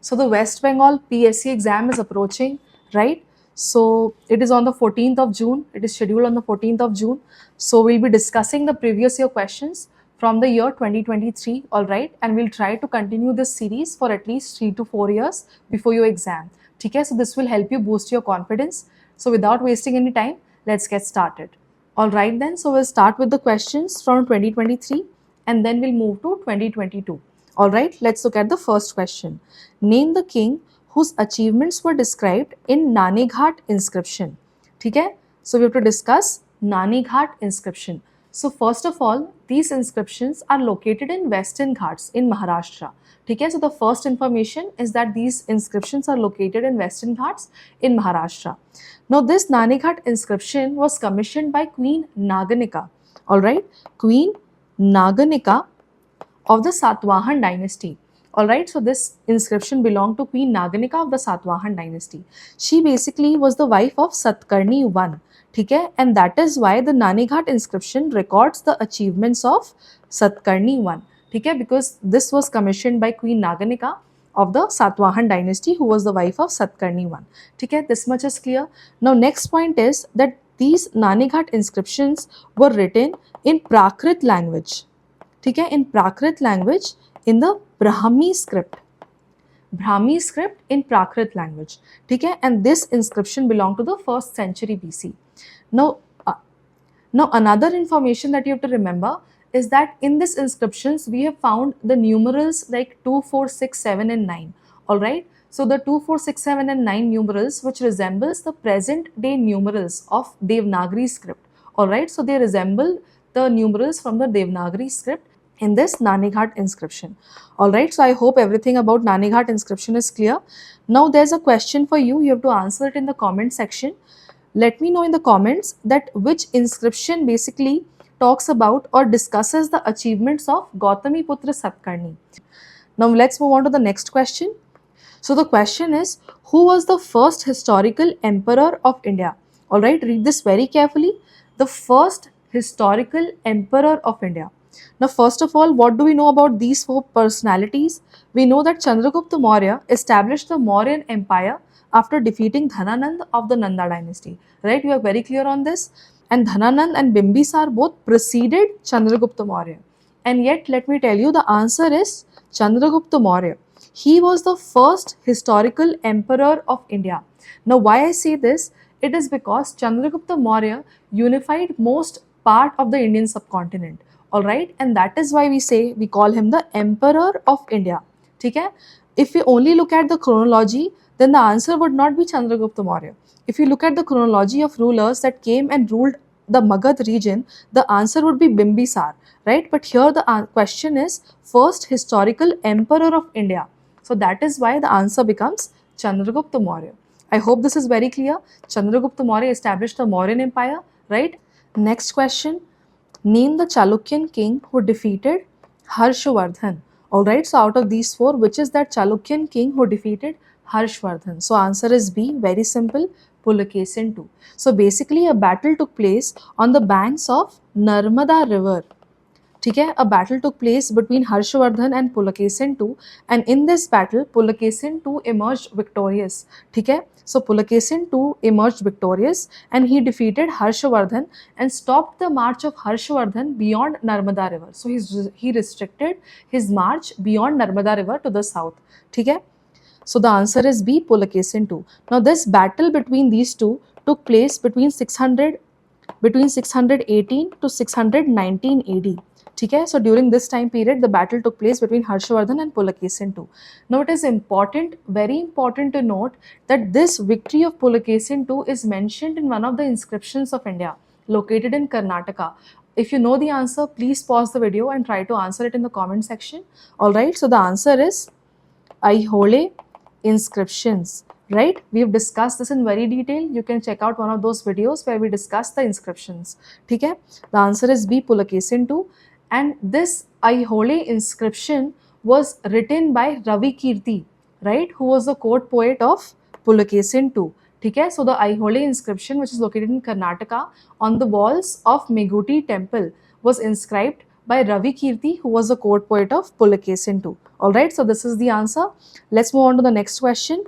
So the West Bengal PSC exam is approaching, right? So it is on the 14th of June. It is scheduled on the 14th of June. So we'll be discussing the previous year questions from the year 2023, all right? And we'll try to continue this series for at least 3 to 4 years before your exam. Okay, so this will help you boost your confidence. So without wasting any time, let's get started. All right then, so we'll start with the questions from 2023 and then we'll move to 2022. All right, let's look at the first question. Name the king whose achievements were described in Nani Ghat inscription. Okay, so we have to discuss Nani Ghat inscription. So first of all, these inscriptions are located in Western Ghats in Maharashtra. Okay, so the first information is that these inscriptions are located in Western Ghats in Maharashtra. Now this Nani Ghat inscription was commissioned by Queen Naganika. All right, Queen Naganika of the Satvahan dynasty. Alright, so this inscription belonged to Queen Naganika of the Satvahan dynasty. She basically was the wife of Satkarni I. Okay? And that is why the Nani Ghat inscription records the achievements of Satkarni I. Okay? Because this was commissioned by Queen Naganika of the Satvahan dynasty, who was the wife of Satkarni I. Okay? This much is clear. Now next point is that these Nani Ghat inscriptions were written in Prakrit language. ठीक है, in Prakrit language, in the Brahmi script in Prakrit language, ठीक है, and this inscription belonged to the 1st century BC. Now another information that you have to remember is that in this inscriptions we have found the numerals like 2, 4, 6, 7 and 9. All right, so the 2, 4, 6, 7 and 9 numerals which resembles the present day numerals of Devanagari script. All right, so they resemble the numerals from the Devanagari script in this Nani Ghat inscription. All right, so I hope everything about Nani Ghat inscription is clear. Now there's a question for you. You have to answer it in the comment section. Let me know in the comments that which inscription basically talks about or discusses the achievements of Gautami Putra Satkarni. Now let's move on to the next question. So the question is, who was the first historical emperor of India? All right, read this very carefully. The first historical emperor of India. Now, first of all, what do we know about these four personalities? We know that Chandragupta Maurya established the Mauryan Empire after defeating Dhananand of the Nanda dynasty. Right? We are very clear on this. And Dhananand and Bimbisar both preceded Chandragupta Maurya. And yet, let me tell you, the answer is Chandragupta Maurya. He was the first historical emperor of India. Now, why I say this? It is because Chandragupta Maurya unified most part of the Indian subcontinent. All right, and that is why we call him the Emperor of India. Okay? If we only look at the chronology, then the answer would not be Chandragupta Maurya. If you look at the chronology of rulers that came and ruled the Magad region, the answer would be Bimbisar, right? But here the question is first historical emperor of India. So that is why the answer becomes Chandragupta Maurya. I hope this is very clear. Chandragupta Maurya established the Mauryan Empire, right? Next question. Name the Chalukyan king who defeated Harshvardhan. Alright, so out of these four, which is that Chalukyan king who defeated Harshvardhan? So answer is B, very simple, Pulakesin II. So basically a battle took place on the banks of Narmada river. Okay, a battle took place between Harshvardhan and Pulakesin II, and in this battle Pulakesin II emerged victorious. Okay, so Pulakesin II emerged victorious and he defeated Harshvardhan and stopped the march of Harshvardhan beyond Narmada river. So he restricted his march beyond Narmada river to the south. Okay, so the answer is B, Pulakesin II. Now this battle between these two took place between 618 to 619 AD. Okay, so during this time period, the battle took place between Harshvardhan and Pulakesin II. Now it is important, very important to note that this victory of Pulakesin II is mentioned in one of the inscriptions of India, located in Karnataka. If you know the answer, please pause the video and try to answer it in the comment section. Alright, so the answer is Aihole inscriptions. Right? We've discussed this in very detail. You can check out one of those videos where we discuss the inscriptions. Okay? The answer is B, Pulakesin II. And this Aihole inscription was written by Ravi Kirti, right? Who was the court poet of Pulakesin II. Okay? So the Aihole inscription, which is located in Karnataka on the walls of Meguti temple, was inscribed by Ravi Kirti, who was a court poet of Pulakesin too. Alright, so this is the answer. Let's move on to the next question.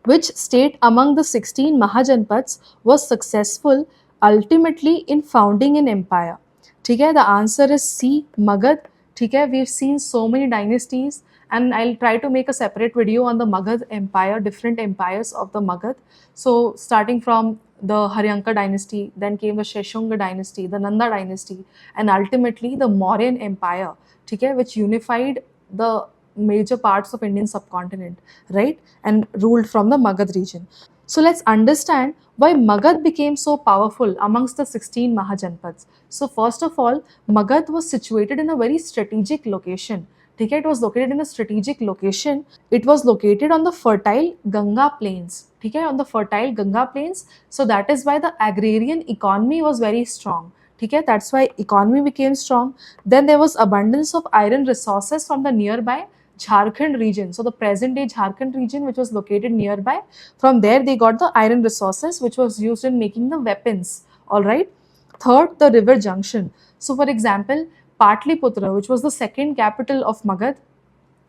Which state among the 16 Mahajanpads was successful ultimately in founding an empire? ठीक है, the answer is C, Magad. ठीक है, we've seen so many dynasties and I'll try to make a separate video on the Magad empire, different empires of the Magad. So starting from the Haryanka dynasty, then came the Sheshunga dynasty, the Nanda dynasty, and ultimately the Mauryan empire, ठीक है, which unified the major parts of Indian subcontinent, right, and ruled from the Magad region. So let's understand why Magad became so powerful amongst the 16 Mahajanpads. So first of all, Magad was situated in a very strategic location. Okay, it was located in a strategic location. It was located on the fertile Ganga plains. Okay, on the fertile Ganga plains. So that is why the agrarian economy was very strong. Okay, that's why economy became strong. Then there was abundance of iron resources from the nearby Jharkhand region. So the present day Jharkhand region, which was located nearby, from there they got the iron resources which was used in making the weapons. Alright. Third, the river junction. So for example, Patliputra, which was the second capital of Magad.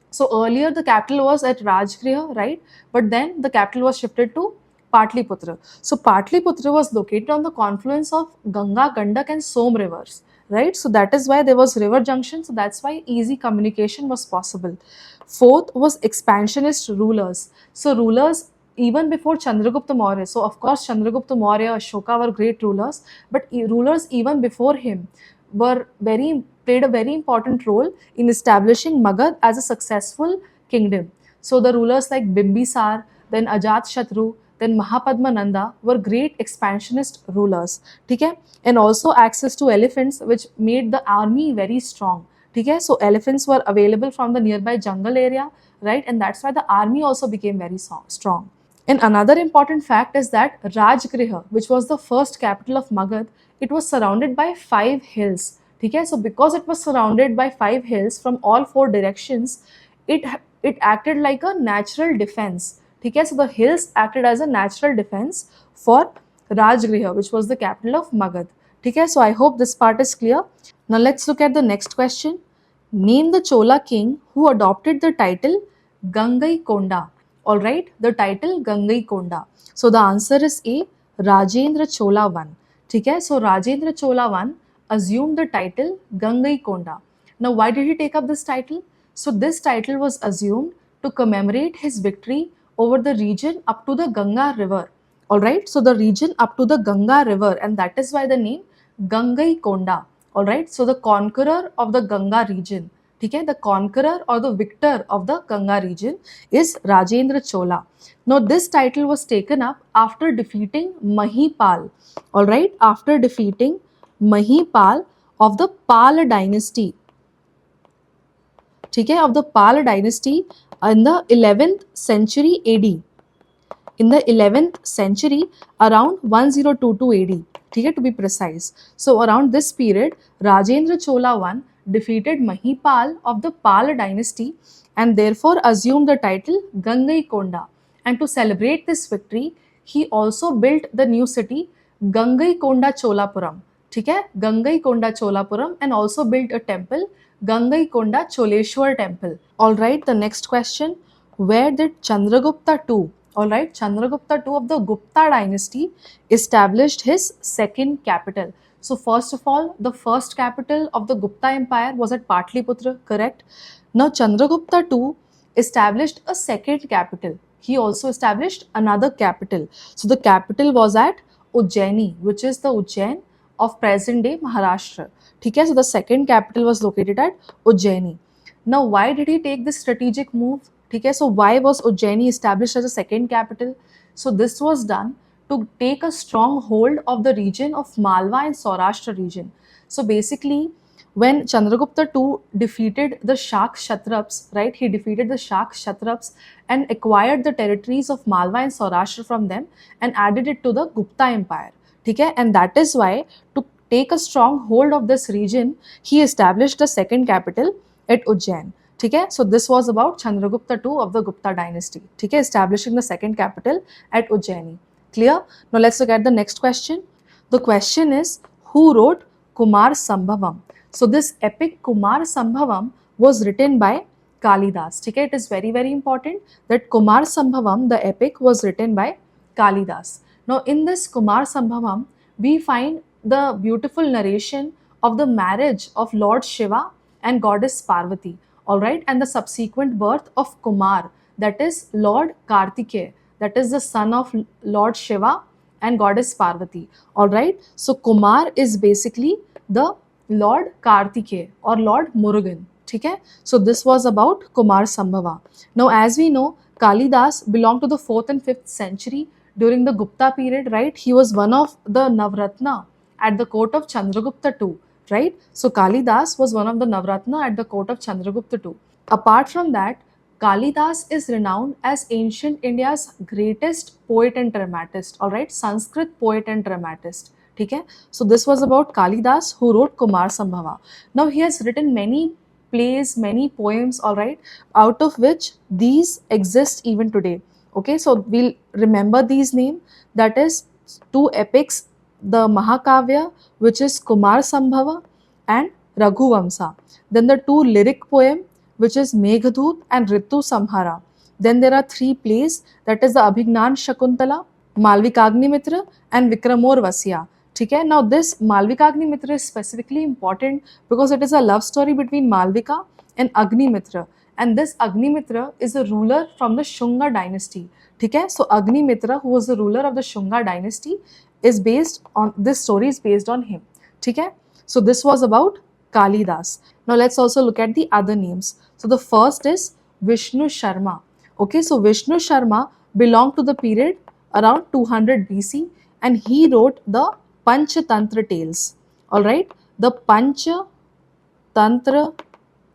So earlier the capital was at Rajgriha, right? But then the capital was shifted to Patliputra. So Patliputra was located on the confluence of Ganga, Gandak and Som rivers, right? So that is why there was river junction. So that's why easy communication was possible. Fourth was expansionist rulers. So rulers even before Chandragupta Maurya. So of course Chandragupta Maurya, Ashoka were great rulers, but rulers even before him played a very important role in establishing Magad as a successful kingdom. So the rulers like Bimbisar, then Ajat then Mahapadmananda were great expansionist rulers. Okay? And also access to elephants, which made the army very strong. Okay? So elephants were available from the nearby jungle area, right? And that's why the army also became very strong. And another important fact is that Rajgriha, which was the first capital of Magad, it was surrounded by 5 hills. Okay? So because it was surrounded by 5 hills from all 4 directions, it acted like a natural defense. Okay? So the hills acted as a natural defense for Rajgriha, which was the capital of Magad. Okay? So I hope this part is clear. Now let's look at the next question. Name the Chola king who adopted the title Gangai Konda. Alright, the title Gangai Konda. So the answer is A, Rajendra Chola I. Okay? So Rajendra Chola I assumed the title Gangai Konda. Now why did he take up this title? So this title was assumed to commemorate his victory over the region up to the Ganga river. Alright, so the region up to the Ganga river, and that is why the name Gangai Konda. Alright, so the conqueror of the Ganga region. Okay, the conqueror or the victor of the Ganga region is Rajendra Chola. Now this title was taken up after defeating Mahipal. Alright, after defeating Mahipal of the Pala dynasty. Okay, of the Pala dynasty in the 11th century AD. In the 11th century, around 1022 AD. Okay, to be precise. So around this period, Rajendra Chola I defeated Mahipal of the Pala dynasty and therefore assumed the title Gangai Konda. And to celebrate this victory, he also built the new city Gangai Konda Cholapuram. Okay? Gangai Konda Cholapuram, and also built a temple, Gangai Konda Choleshwar temple. Alright, the next question. Where did Chandragupta II, alright, Chandragupta II of the Gupta dynasty established his second capital? So first of all, the first capital of the Gupta Empire was at Patliputra, correct? Now Chandragupta II established a second capital. He also established another capital. So the capital was at Ujjaini, which is the Ujjain of present day Maharashtra. Okay, so the second capital was located at Ujjaini. Now why did he take this strategic move? Okay, so why was Ujjaini established as a second capital? So this was done to take a strong hold of the region of Malwa and Saurashtra region. So basically, when Chandragupta II defeated the Shak Kshatraps, right, he defeated the Shak Kshatraps and acquired the territories of Malwa and Saurashtra from them and added it to the Gupta Empire. Okay? And that is why, to take a strong hold of this region, he established the second capital at Ujjain. Okay? So this was about Chandragupta II of the Gupta dynasty, okay, establishing the second capital at Ujjaini. Clear? Now let's look at the next question. The question is, who wrote Kumar Sambhavam? So this epic Kumar Sambhavam was written by Kalidas. ठीक है, it is very very important that Kumar Sambhavam, the epic, was written by Kalidas. Now in this Kumar Sambhavam, we find the beautiful narration of the marriage of Lord Shiva and goddess Parvati, all right, and the subsequent birth of Kumar, that is Lord Kartikeya, that is the son of Lord Shiva and goddess Parvati, all right. So Kumar is basically the Lord Kartikeya or Lord Murugan, ठीक है. So this was about Kumar Sambhava. Now as we know, Kalidas belonged to the 4th and 5th century during the Gupta period, right? He was one of the Navratna at the court of Chandragupta II, right? So Kalidas was one of the Navratna at the court of Chandragupta II. Apart from that, Kalidas is renowned as ancient India's greatest poet and dramatist, all right, Sanskrit poet and dramatist. ठीक है. So this was about Kalidas, who wrote Kumar Sambhava. Now he has written many plays, many poems, all right, out of which these exist even today. Okay, so we'll remember these names. That is two epics, the Mahakavya, which is Kumar Sambhava and Raghuvamsa. Then the two lyric poem, which is Meghdut and Ritu Samhara. Then there are three plays, that is the Abhignan Shakuntala, Malvikagnimitra and Vikramor Vasya. ठीक है. Now this Malvikagnimitra is specifically important because it is a love story between Malvika and Agnimitra, and this Agnimitra is a ruler from the Shunga dynasty. ठीक है. So Agnimitra, who was the ruler of the Shunga dynasty, is based on this story is based on him. ठीक है. So this was about Kalidas. Now let's also look at the other names. So the first is Vishnu Sharma. Okay, so Vishnu Sharma belonged to the period around 200 BC and he wrote the Panchatantra tales. All right, the Panchatantra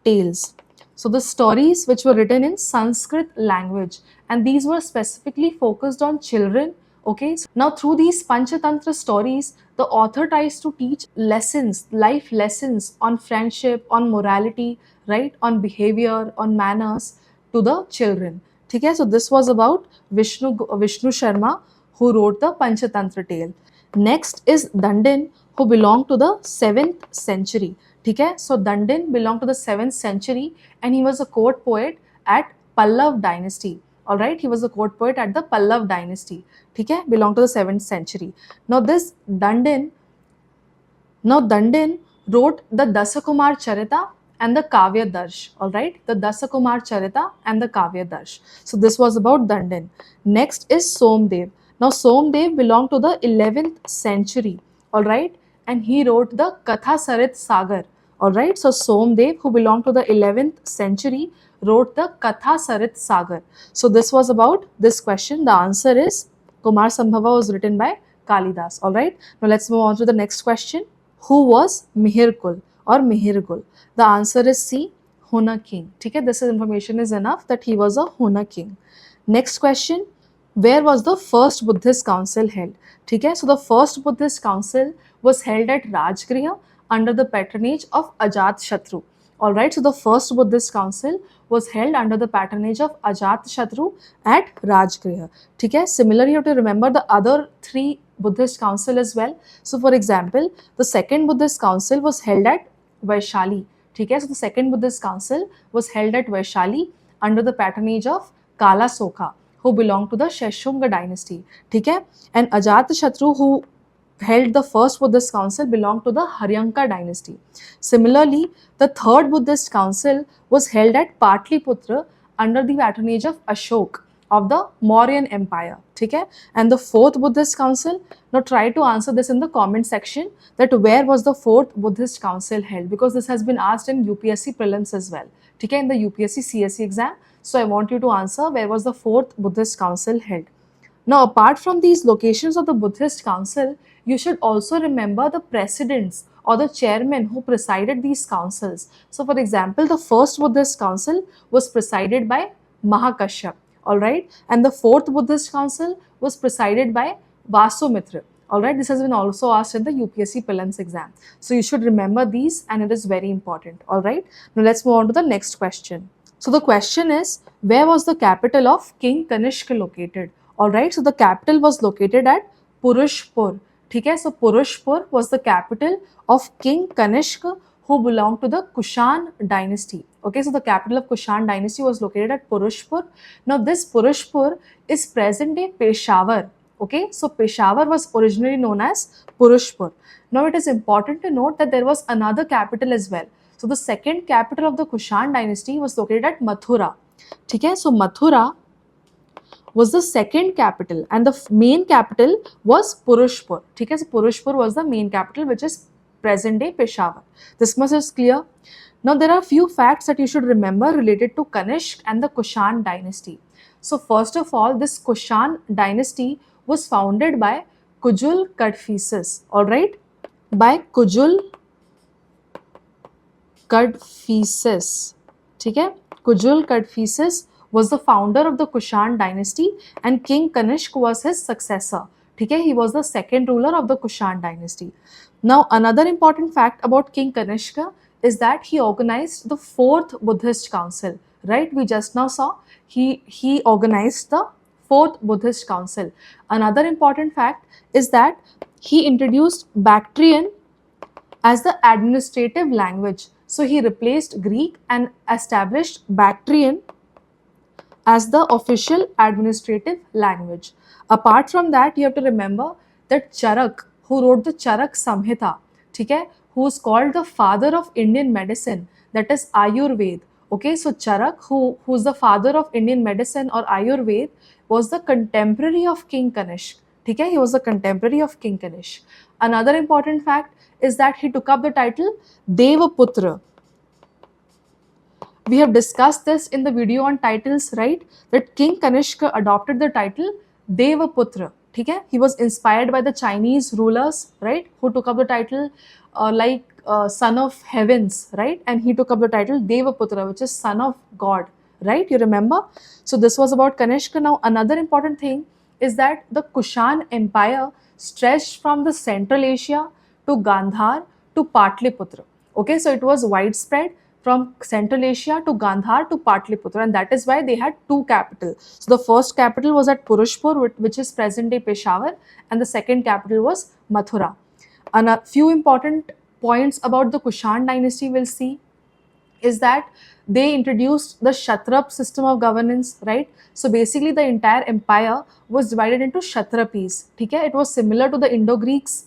tales. So the stories which were written in Sanskrit language, and these were specifically focused on children. Okay, now through these Panchatantra stories, the author tries to teach lessons, life lessons on friendship, on morality, right, on behavior, on manners to the children. ठीक है. So this was about Vishnu Sharma, who wrote the Panchatantra tale. Next is Dandin, who belonged to the 7th century. ठीक है. So Dandin belonged to the 7th century and he was a court poet at Pallav dynasty. All right, he was a court poet at the Pallav dynasty. ठीक है, belonged to the 7th century. Now Dandin wrote the Dasakumar Charita and the Kavya Darsh. All right, the Dasakumar Charita and the Kavya Darsh. So this was about Dandin. Next is Somdev. Now Somdev belonged to the 11th century. All right, and he wrote the Katha Sarit Sagar. All right, so Somdev, who belonged to the 11th century, wrote the Katha Sarit Sagar. So this was about this question. The answer is Kumar Sambhava was written by Kalidas. All right, now let's move on to the next question. Who was Mihirkul or Mihirgul? The answer is C, Huna king. Okay, this information is enough that he was a Huna king. Next question. Where was the first Buddhist council held? ठीक है, so the first Buddhist council was held at Rajgriha under the patronage of Ajatashatru. All right, so the first Buddhist council was held under the patronage of Ajatashatru at Rajgriha. ठीक है, similarly you have to remember the other three Buddhist council as well. So for example, the second Buddhist council was held at Vaishali. ठीक है, so the second Buddhist council was held at Vaishali under the patronage of Kala Sokha, who belonged to the Sheshunga dynasty. ठीक है, and Ajatashatru, who held the first Buddhist council, belonged to the Haryanka dynasty. Similarly, the third Buddhist council was held at Patliputra under the patronage of Ashok of the Mauryan Empire. ठीक है, and the fourth Buddhist council, now try to answer this in the comment section that where was the fourth Buddhist council held, because this has been asked in UPSC prelims as well. ठीक है, in the UPSC CSE exam. So I want you to answer where was the fourth Buddhist council held. Now apart from these locations of the Buddhist council, you should also remember the presidents or the chairman who presided these councils. So for example, the first Buddhist council was presided by Mahakashyap, all right, and the fourth Buddhist council was presided by Vasumitra. All right, this has been also asked in the UPSC prelims exam. So you should remember these and it is very important. All right, now let's move on to the next question. So the question is, where was the capital of King Kanishka located? All right, so the capital was located at Purushpur. ठीक है, so Purushpur was the capital of King Kanishka, who belonged to the Kushan dynasty. Okay, so the capital of Kushan dynasty was located at Purushpur. Now this Purushpur is present day Peshawar. Okay, so Peshawar was originally known as Purushpur. Now it is important to note that there was another capital as well. So the second capital of the Kushan dynasty was located at Mathura. Okay, so Mathura was the second capital and the main capital was Purushpur. Okay, so Purushpur was the main capital, which is present day Peshawar. This much is clear. Now there are few facts that you should remember related to Kanishk and the Kushan dynasty. So first of all, this Kushan dynasty was founded by Kujul Kadphises. Alright, by Kujul Kadphises. Okay, Kujul Kadphises was the founder of the Kushan dynasty and King Kanishk was his successor. Okay, he was the second ruler of the Kushan dynasty. Now another important fact about King Kanishka is that he organized the fourth Buddhist council. Right, we just now saw he organized the fourth Buddhist council. Another important fact is that he introduced Bactrian as the administrative language. So he replaced Greek and established Bactrian as the official administrative language. Apart from that, you have to remember that Charak, who wrote the Charak Samhita, okay, who is called the father of Indian medicine, that is Ayurveda. Okay, so Charak, who's the father of Indian medicine or Ayurveda, was the contemporary of King Kanishk. Okay, he was the contemporary of King Kanishk. Another important fact is that he took up the title Devaputra. We have discussed this in the video on titles, right? That King Kanishka adopted the title Devaputra. Okay? He was inspired by the Chinese rulers, right? Who took up the title son of heavens, right? And he took up the title Devaputra, which is son of God, right? You remember? So this was about Kanishka. Now another important thing is that the Kushan Empire stretched from the Central Asia to Gandhar to Patliputra. Okay, so it was widespread from Central Asia to Gandhar to Patliputra, and that is why they had two capitals. So the first capital was at Purushpur, which is present day Peshawar, and the second capital was Mathura. And a few important points about the Kushan dynasty we'll see is that they introduced the Kshatrap system of governance, right? So basically the entire empire was divided into Kshatrapis. Okay? It was similar to the Indo-Greeks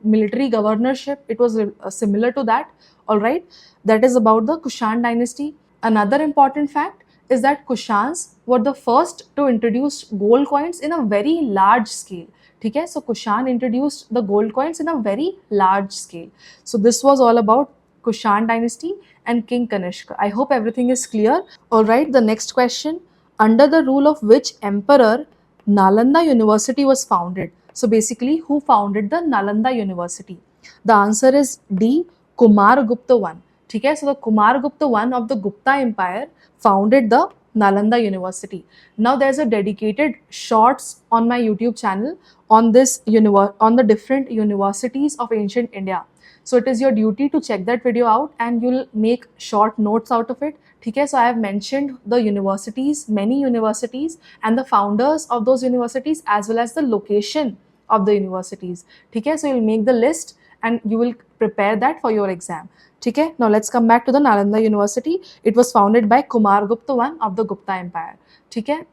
military governorship. It was similar to that. Alright, that is about the Kushan dynasty. Another important fact is that Kushans were the first to introduce gold coins in a very large scale. Okay? So Kushan introduced the gold coins in a very large scale. So this was all about Kushan dynasty and King Kanishka. I hope everything is clear. Alright, the next question. Under the rule of which emperor Nalanda University was founded? So basically, who founded the Nalanda University? The answer is D. Kumaragupta I. Okay? So the Kumaragupta I of the Gupta Empire founded the Nalanda University. Now there's a dedicated shorts on my YouTube channel on this on the different universities of ancient India. So it is your duty to check that video out and you'll make short notes out of it. Okay, so I have mentioned the universities, many universities, and the founders of those universities as well as the location of the universities. Okay, so you'll make the list and you will prepare that for your exam. Okay, now let's come back to the Nalanda University. It was founded by Kumaragupta I of the Gupta Empire. Okay,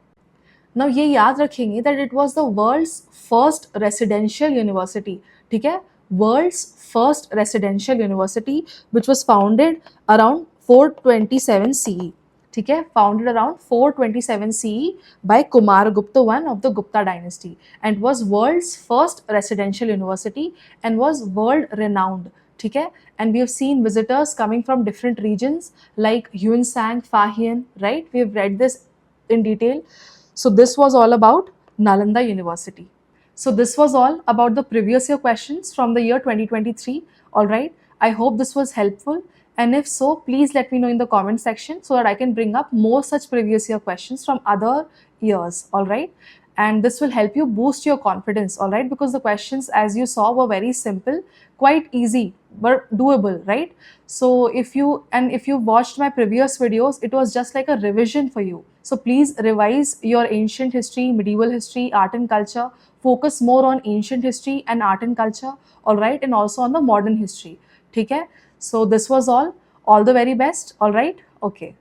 now ये याद रखेंगे that it was the world's first residential university. Okay, world's first residential university which was founded around 427 CE. Okay, founded around 427 CE by Kumaragupta I of the Gupta dynasty and was world's first residential university and was world renowned. Okay, and we have seen visitors coming from different regions like Yuen Sang, Fahian, right? We have read this in detail. So this was all about Nalanda University. So this was all about the previous year questions from the year 2023. Alright, I hope this was helpful, and if so, please let me know in the comment section so that I can bring up more such previous year questions from other years. Alright, and this will help you boost your confidence. Alright, because the questions, as you saw, were very simple, quite easy but doable, right? So if you watched my previous videos, it was just like a revision for you. So please revise your ancient history, medieval history, art and culture. Focus more on ancient history and art and culture, all right, and also on the modern history. Okay? So this was all the very best. All right, okay.